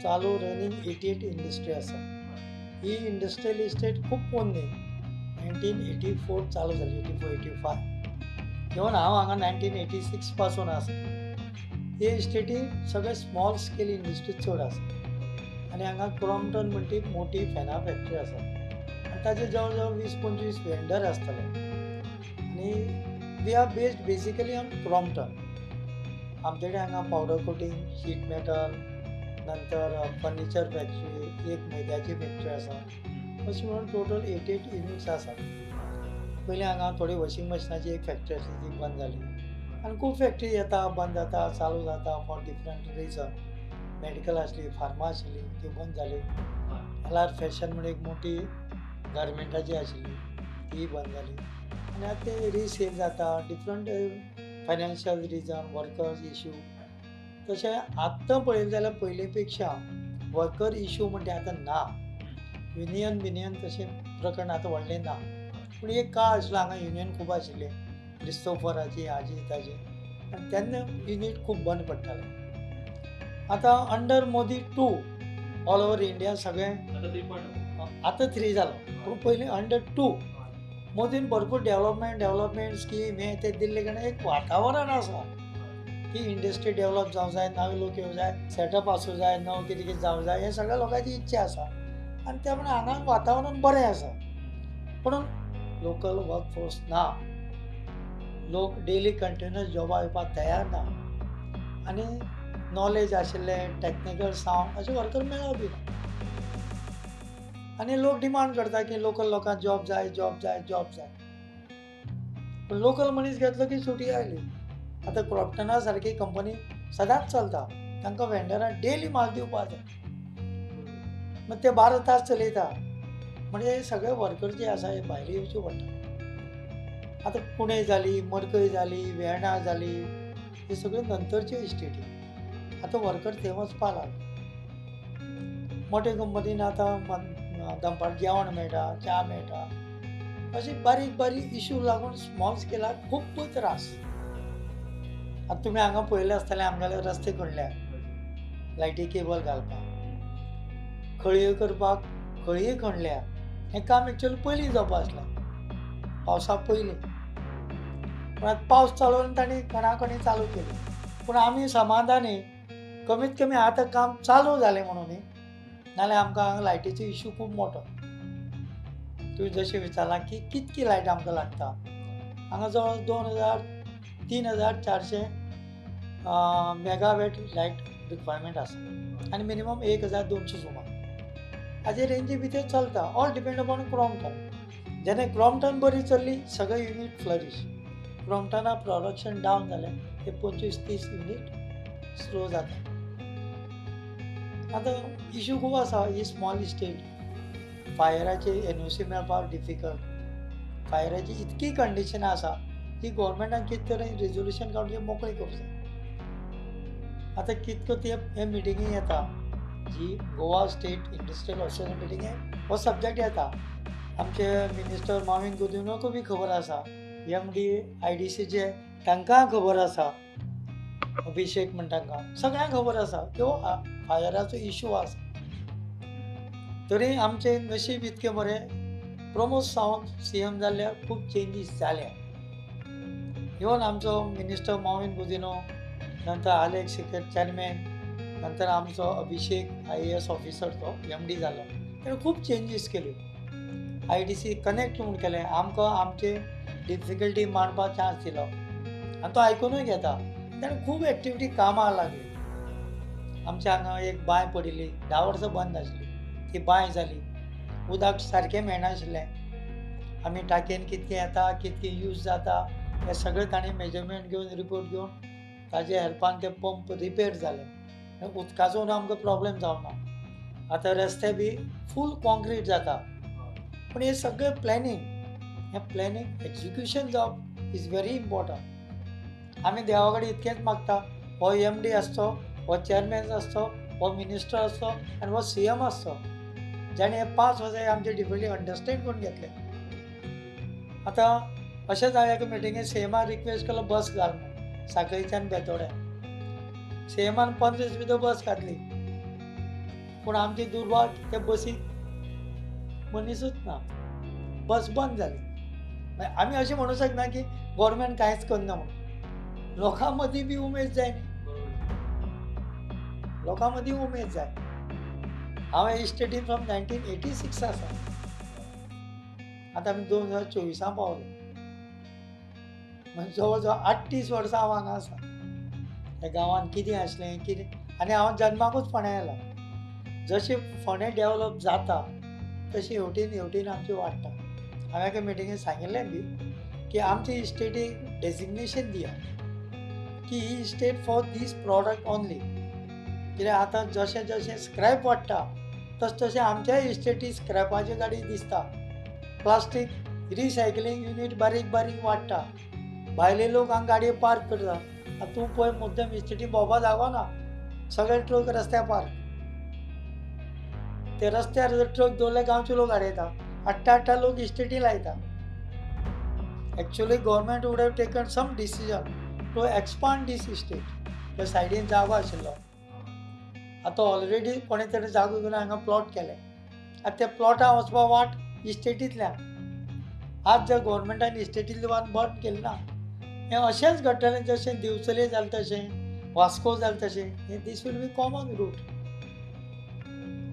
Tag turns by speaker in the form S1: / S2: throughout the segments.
S1: चालू running 88 industry आसा. ही industrial estate खूब पोरणी 1984 चालू जाली 84-85. इवन हांव हांगा 1986 पासून आसा. हे इस्टेटीन सगळे स्मॉल स्केल इंडस्ट्री चड आसा आनी हांगा क्रॉम्प्टन म्हणटा ती मोठी फेना फॅक्टरी आसा आनी ताचे जवळ जवळ 20-25 वेंडर आसतले आनी we are based basically on Crompton. आमचे कडेन हांगा पावडर कोटिंग, शीट मेटल, नंतर फर्निचर फॅक्टरी, एक मैद्याची फॅक्टरी आसा. अशी म्हणून टोटल 88 युनिट्स आसा. पयलीं हांगा थोडी वॉशिंग मशिनाची एक फॅक्टरी आसली ती बंद जाली आनी खूब फॅक्टरी येता बंद जाता चालू जाता फॉर डिफरंट रिजन. मेडिकल आसली, फार्मा आशिल्ली ती बंद जाली. एलआर फॅशन म्हणून एक मोठी गारमेंटाची आशिल्ली ती बंद जाली आनी आतां ते रिसेल जाता different financial reason, workers issue. तशें आत्तां पळयलें जाल्यार पयले पेक्षा वर्कर इश्यू म्हणटा आतां ना. युनियन तशें प्रकरण आतां व्हडलें ना. पूण एक काळ आशिल्लो हांगा युनियन खूब आशिल्ले क्रिस्तोफराची हाजी ताजी आनी तेन्ना युनिट खूब बंद पडटाले. आतां under Modi 2 all over India सगळें आतां 3 जालो पूण पयलीं अंडर 2 मोदीन भरपूर डेव्हलपमेंट स्कीम हे ते दिल्ले कारणान एक वातावरण आसा की इंडस्ट्री डेव्हलप जावंक जाय, नवे लोक येवंक जाय, सेटअप आसूं जाय, नवं कितें कितें जावंक जाय, हे सगळ्या लोकांची इच्छा आसा आनी त्या प्रमाणे हांगा वातावरण बरें आसा. पूण लोकल वर्कफोर्स ना. लोक डेली कंटिन्युअस जॉबाक येवपाक तयार ना आनी नॉलेज आशिल्ले टॅक्निकल सावंड अशे वर्कर मेळप बी ना आनी लोक डिमांड करता की लोकल लोकांक जॉब जाय. पूण लोकल मनीस घेतलो की सुटी आयली. आतां क्रॉम्प्टना सारकी कंपनी सदांच चलता. तांकां वेंडरांक डेली माल दिवपाक जाय. मागीर ते 12 तास चलयता म्हणजे हे सगळे वर्कर जे आसा हे भायले येवचे पडटा. आतां पुणे जाली, मडकय जाली, वेर्णा जाली, हे सगळे नंतरच्यो इस्टेटी. आतां वर्कर थंय वचपा लागले. मोठे कंपनीन आतां दनपार जेवण मेळटा, च्या मेळटा, अशी बारीक इश्यू लागून स्मॉल स्केलाक खूब त्रास. आतां तुमी हांगा पळयलें आसतलें आमगेले रस्ते खणल्यात, लायटी केबल घालपाक, खळयो करपाक खळयो खणल्या. हें काम एक्चुअली पयलीं जावपा आसलें पावसा पयलीं. पूण आतां पावस चालू आनी तांणी खणाखणी चालू केली. पूण आमी समाधानी कमीत कमी आतां काम चालू जालें म्हणून न्ही, नाल्यार आमकां हांगा लायटीचो इश्यू खूब मोठो. तुवें जशें विचारलां की कितकी लायट आमकां लागता. हांगा जवळ 3,400 मेगावॅट लायट रिक्वायरमेंट आसा आनी मिनिमम 1,200 सुमार. हाजे रेंजी भितर चलता. All depend upon Crompton. जेन्ना क्रॉम्प्टन बरी चल्ली सगळे युनीट फ्लरीश. क्रॉम्प्टना प्रोडक्शन डावन जालें ते 25-30 युनीट स्लो जाता. आतां इश्यू खूब आसा. ही स्मॉल इस्टेट फायराची एनओसी मेळपाक डिफिकल्ट. फायराची इतकी कंडिशनां आसा की गव्हर्मेंटान कितें तरी रिजोल्युशन काडून ती मोकळी करूंक जाय. आतां कितको ते हे मिटिंगी येता जी गोवा स्टेट इंडस्ट्रियल असोसिएशन मिटिंगे हो सब्जेक्ट येता. आमचे मिनिस्टर माविन गुदिनोकूय बी खबर आसा. MD IDCचे तांकां खबर आसा. अभिषेक म्हण तांकां सगळ्यांक खबर आसा की हो फायराचो इश्यू आसा. तरी आमचें नशीब इतकें बरें प्रमोद सावंत CM जाल्ल्यार खूब चेंजीस जाल्या. इवन आमचो मिनिस्टर माविन गुदिनो, नंतर आलेक्स चॅरमॅन, नंतर आमचो अभिषेक IAS ऑफिसर तो MD जालो. ताणें खूब चेंजीस केल्यो. IDC कनेक्ट म्हूण केलें. आमकां आमचे डिफिकल्टी मांडपाक चान्स दिलो आनी तो आयकुनूय घेता. ताणें खूब एक्टिविटी कामां लागली. आमच्या हांगा एक बांय पडिल्ली 10 वर्सां बंद आशिल्ली. ती बांय जाली. उदक सारकें मेळनाशिल्लें. आमी टाकयेन कितकें येता, कितकें यूज जाता हें सगळें ताणें मेजरमेंट घेवन रिपोर्ट घेवन ताजे हेल्पान ते पंप रिपेर जाले. उदकाचो आमकां प्रॉब्लेम जावना. आतां रस्ते बी फूल कॉन्क्रीट जाता. पूण हे सगळें प्लॅनिंग. हें प्लॅनिंग एक्झिक्युशन जावप इज व्हेरी इम्पॉर्टंट. आमी देवा कडेन इतकेंच मागता हो MD आसचो, हो चॅरमॅन आसचो, हो मिनिस्टर आसचो आनी हो CM आसचो जाणें हे 5 वर्सां आमचे डिफिकल्टी अंडरस्टँड करून घेतले. आतां अशें जालें एका मिटिंगेक CMाक रिक्वेस्ट केलो बस घाल म्हणून सांखळीच्यान बेतोड्या. CMान 15 दीस भितर बस घातली. पूण आमची दुर्भाग्य त्या बसीक मनीसच ना, बस बंद जाली. मागीर आमी अशें म्हणूंक शकना की गव्हर्नमेंट कांयच करना म्हणून. लोकां मदीं बी उमेद जाय न्ही, लोकां मदीं उमेद जाय. हांव हे इस्टेटीन फ्रॉम 1986 आसा. आतां आमी 2024 पावले. म्हणजे जवळ जवळ 38 वर्सां हांव हांगा आसा. ह्या गांवांत कितें आसलें कितें आनी हांव जल्माकूच फोंड्या आयला. जशें फोंडें डेवलप जाता तशी हेवटेन हेवटेन आमची वाडटा. हांवें एका मिटिंगेंत सांगिल्लें बी की आमची इस्टेटीक डेजिग्नेशन दिया की ही estate for this product only. कित्याक आतां जशें जशें स्क्रॅप वाडटा तशें आमच्या इस्टेटीक स्क्रॅपाच्यो गाडी दिसता. प्लास्टीक रिसायकलिंग युनीट बारीक बारीक वाडटा. भायले लोक हांगा गाडयो पार्क करता. आतां तूं पळय मुद्दम इस्टेटीन भोंवपाक जागो ना, सगळे ट्रक रस्त्यार पार्क. ते रस्त्यार जर ट्रक दवरले गांवचे लोक आडयता. 8 लोक इस्टेटी लायता. Actually government would have taken some decision to expand this estate. त्या सायडीन जागो आशिल्लो. आतां ऑलरेडी कोणे तरी जागो घेवन हांगा प्लॉट केले. आतां त्या प्लॉटां वचपा वाट इस्टेटींतल्यान. आज जर गव्हर्नमेंटान इस्टेटींतली वाट बंद केली ना, हें अशेंच घडटलें जशें दिवचले जालें तशें, वास्को जालें तशें. हें this will be common route.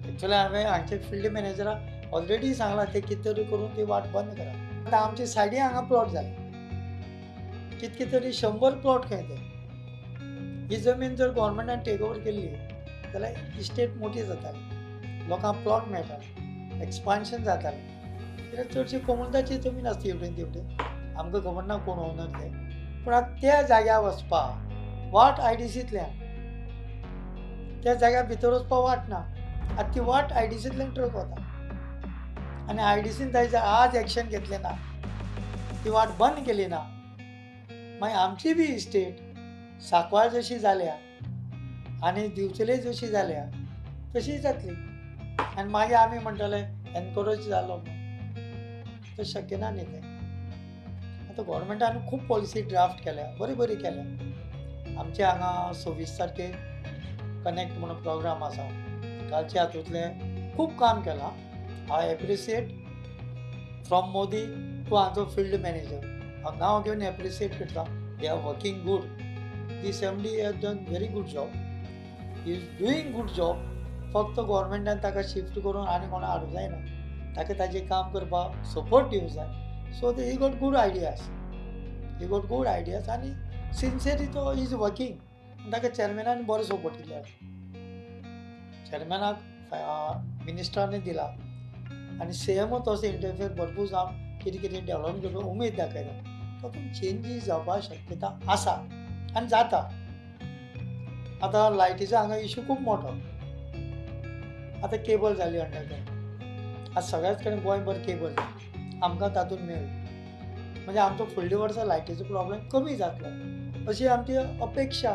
S1: Actually हांवें हांगचे फिल्ड मॅनेजराक ऑलरेडी सांगलां ते कितें तरी करून ती वाट बंद करा. आतां आमचे सायडीन हांगा प्लॉट जाले. कितके तरी 100 प्लॉट खंय ते. ही जमीन जर गव्हर्नमेंटान टेक ओवर केल्ली जाल्यार इस्टेट मोठी जाताली. लोकांक प्लॉट मेळटाले, एक्सपान्शन जातालें. कित्याक चडशी कोमुलताची जमीन आसता हेवटेन तेवटेन. आमकां खबर ना कोण ओनर ते. पूण आतां त्या जाग्यार वचपाक वाट IDCंतल्यान. त्या जाग्यार भितर वचपाक वाट ना. आतां ती वाट IDCंतल्यान ट्रक वता. आनी IDCन थंय जर आज एक्शन घेतलें ना, ती वाट बंद केली ना, मागीर आमची बी इस्टेट सांकवाळ जशी जाल्या आनी दिवचले जशी जाल्या तशी जातली. आनी मागीर आमी म्हणटले एनकरेज जालो म्हणून. तें शक्य ना न्ही तें. आतां गव्हर्नमेंटान खूब पॉलिसी ड्राफ्ट केल्या, बरी बरी केल्या. आमचे हांगा 26 तारखेक कनेक्ट म्हणून प्रोग्राम आसा. कालच्या हातूंतलें खूब काम केलां. I appreciate from Modi to हांचो फिल्ड मॅनेजर. हांव नांव घेवन एप्रिशिएट करता. They are working good. This MD has done very good job. He is doing good job. फक्त गव्हर्नमेंटान ताका शिफ्ट करून आनी कोणा हाडूंक जायना. ताका ताजें काम करपाक सपोर्ट दिवंक जाय. So he got good ideas. He got good ideas आनी सिन्सियरली तो इज वर्कींग. ताका चॅरमॅनान बरो सपोर्ट दिला. चॅरमॅनाक मिनिस्टरांनी दिला आनी CMO तसो इंटरफियर भरपूर जावन कितें कितें डेव्हलप करपाक उमेद दाखयता. तातूंत चेंजीस जावपाक शक्यता आसा आनी जाता. आतां लायटीचो हांगा इशू खूब मोठो. आतां केबल जाली अंडरग्रावंड. आज सगळ्याच कडेन गोंयभर केबल जाली. आमकां तातूंत मेळ्ळी. म्हणजे आमचो फुडल्या वर्सा लायटीचो प्रॉब्लेम कमी जातलो अशी आमची अपेक्षा.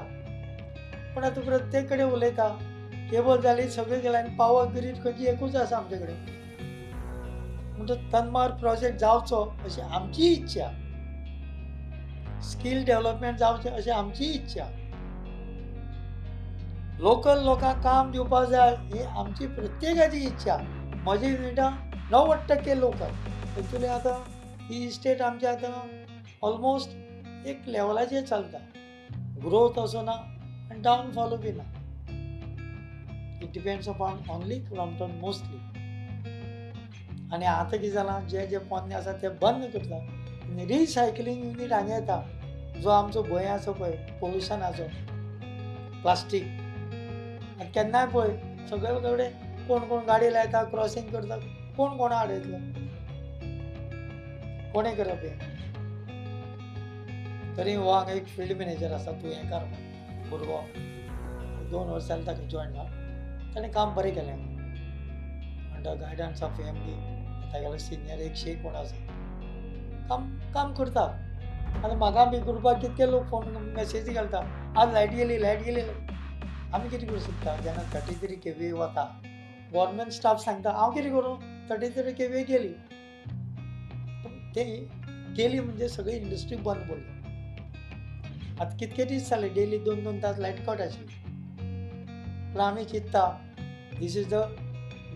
S1: पूण आतां प्रत्येक कडेन उलयता केबल जाली सगळें गेलें आनी पावर ग्रीड खंयची एकूच आसा आमचे कडेन. म्हणटच तनमार प्रोजेक्ट जावचो अशी आमची इच्छा. स्कील डेव्हलपमेंट जावचें अशी आमची इच्छा. लोकल लोकांक काम दिवपाक जाय ही आमची प्रत्येकाची इच्छा. म्हजी युनिटां 90% लोकल. एक्चुली आतां ही इस्टेट आमची आतां ऑलमोस्ट एक लेवलाचेर चलता. ग्रोथ असो ना आनी डावनफॉलूय बी ना. It depends upon only Crompton mostly. आनी आतां कितें जालां जे जे पोन्ने आसा ते बंद करता. आनी रिसायकलिंग युनीट हांगा येता. जो आमचो भंय आसा पळय पोल्युशनाचो, प्लास्टीक. आनी केन्नाय पळय सगळे कडेन कोण कोण गाडी लायता, क्रॉसींग करता, कोण कोणा आडयतलो? कोणें करप हें? तरी हो हांगा एक फिल्ड मॅनेजर आसा तुयेंकार म्हणून भुरगो. 2 वर्सां जालीं ताका जॉयन जावन. ताणें काम बरें केलें. अंडर गायडन्स ऑफ MD तागेलो सिनियर 101 कोण आसा. काम करता. आतां म्हाका बी ग्रुपाक कितके लोक फोन मॅसेजी घालता, आज लायट गेली. आमी कितें करूं शकता? जेन्ना 33 kVA वता, गव्हर्नमेंट स्टाफ सांगता हांव कितें करूं? 33 kVA गेली. ते गेली म्हणजे सगळी इंडस्ट्री बंद पडली. आतां कितके दीस जाले डेली 2-2 तास लायट कट आशिल्ली. पूण आमी चिंतता This is the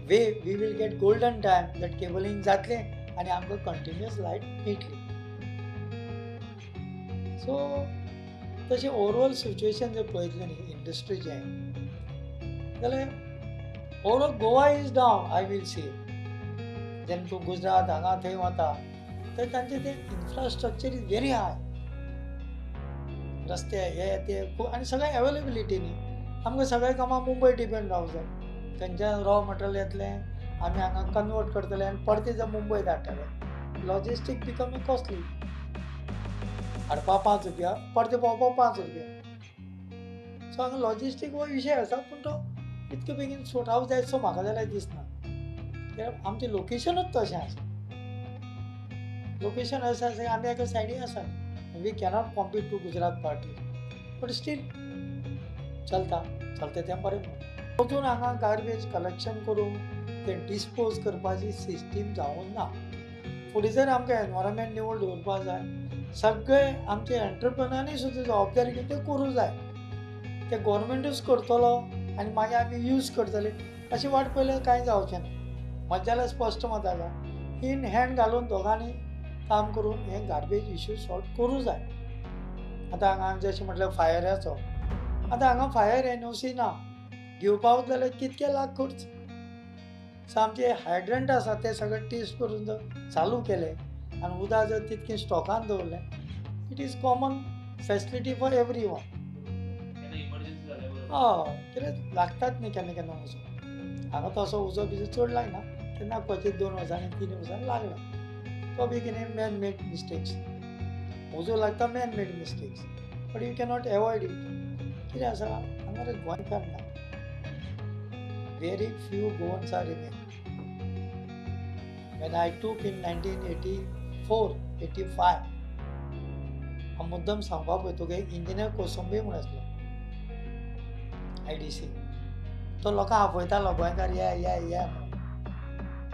S1: way we will get golden time that cabling जातले आणि आमकां कंटिन्युअस लायट मेळटली. सो तशें ओवरऑल सिच्युएशन जर पळयतलें न्ही इंडस्ट्रीचें जाल्यार overall Goa is down I will say. जेन्ना तूं गुजरात हांगा थंय वता तर तांचें तें इन्फ्रास्ट्रक्चर इज व्हेरी हाय. रस्ते हे ते आनी सगळें अवेलेबिलिटी न्ही. आमकां सगळें कामां मुंबय डिपेंड रावंक जाय. थंयच्यान रॉ मटेरियल येतलें आमी हांगा कन्वर्ट करतले आनी परते जर मुंबय धाडटले. Logistic become costly. हाडपा ₹5 परते पावोवपा ₹5. सो हांगा लॉजिस्टीक हो विशय आसा पूण तो इतके बेगीन सॉर्ट आवट जायत सो म्हाका जाल्यार दिसना. कित्याक आमचें लोकेशनूच तशें आसा. लोकेशन अशें आसा की आमी एका सायडीन आसा. We cannot compete to Gujarat party but still चलता तें बरें. वचून हांगा गार्बेज कलेक्शन करून तें डिस्पोज करपाची सिस्टीम जावूंक ना. फुडें जर आमकां एनवायरमेंट निवळ दवरपा जाय सगळे आमचे एंटरप्रेनरांनी सुद्दां जबाबदारी घेवन तें करूं जाय. ते गव्हर्मेंटूच करतलो आनी मागीर आमी यूज करतले अशी वाट पयल्यार कांय जावचें ना. म्हजें जाल्यार स्पश्ट मत आसा इन हँड घालून दोगांनी काम करून हें गार्बेज इश्यू सॉल्व करूं जाय. आतां हांगा जशें म्हटल्यार फायराचो आतां हांगा फायर एनओसी ना. घेवपा वता जाल्यार कितके लाख खर्च. सो आमचे हायड्रंट आसा ते सगळे टेस्ट करून जर चालू केले आनी उदक जर तितकें स्टॉकान दवरलें it is common facility for every one. हय कित्याक लागतात न्ही केन्ना केन्ना उजो. हांगा तसो उजो बिजो चड लागना तेन्ना पळय 2 वर्सांनी 3 वर्सांनी लागला. तो बी कितें मॅन मेड मिस्टेक्स. उजो लागता man made mistakes but you cannot avoid it. कितें आसा हांगा रे गोंयकार ना. Very few Goans are remain. When I took in 1984-85, हांव मुद्दम सांगपा पळय तुका एक इंजिनियर कोसंबी म्हूण आसलो IDC. तो लोकांक आपयतालो गोंयकार या म्हणून.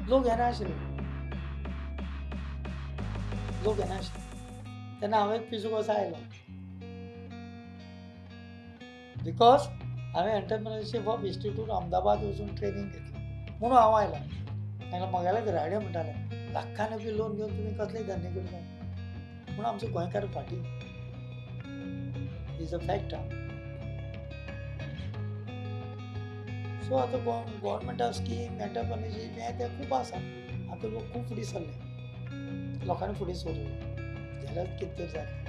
S1: लोक येनाशिल्ले. तेन्ना हांवें पिसू कसो आयलो बिकॉज हांवें एंटरप्रेन्योरशीप ऑफ इन्स्टिट्यूट अहमदाबाद वचून ट्रेनींग घेतली म्हणून हांव आयलो. तांकां म्हगेले घरा कडेन म्हणटाले लाखांनी बी लोन घेवन तुमी कसले धंदे करता म्हणून आमचो गोंयकार फाटीं. Is a fact. सो आतां गव्हर्मेंटा स्कीम एंटरप्रेन्योरशीप हें तें खूब आसा. आतां लोक खूब फुडें सरले. लोकांनी फुडें सरूंक जाल्यार कितें तरी जातलें.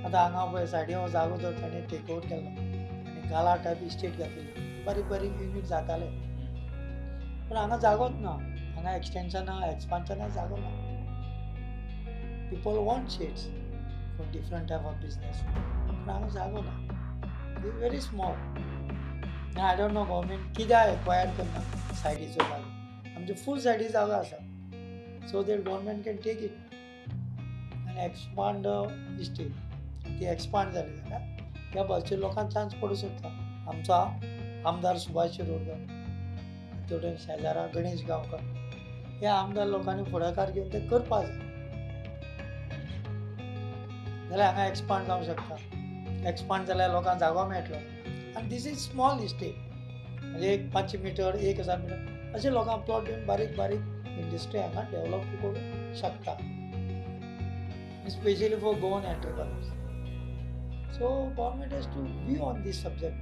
S1: आतां हांगा पळय सायडीन हो जागो जर ताणें टेक ओवर केलो गाला टायप इस्टेट घातली बारीक बारीक युनीट जाताले पूण हांगा जागोच ना. हांगा एक्सटेंशना एक्सपान्शना जागो ना. People want sheds for different type of business पूण हांगा जागो ना. Is very small. I don't know government कित्याक एक्वायर करना सायडीचो जागो. आमचे फूल सायडी जागो आसा so that government can take it आनी एक्सपांड इस्टेट. ती एक्सपांड जाली जाल्यार ह्या बाजूच्या लोकांक चान्स पडूं शकता. आमचो आमदार सुभाष शिरोडकर तेवटेन शेजारा गणेश गांवकर हे आमदार लोकांनी फुडाकार घेवन ते करपा जाय जाल्यार हांगा एक्सपांड जावंक शकता. एक्सपांड जाल्यार लोकांक जागो मेळटलो आनी दीस इज स्मॉल इस्टेट म्हणजे 500 मिटर 1000 मिटर अशें लोकांक प्लॉट दिवन बारीक बारीक इंडस्ट्री हांगा डेवलप करूंक शकता specially for Goan entrepreneurs. So government has to view on this subject.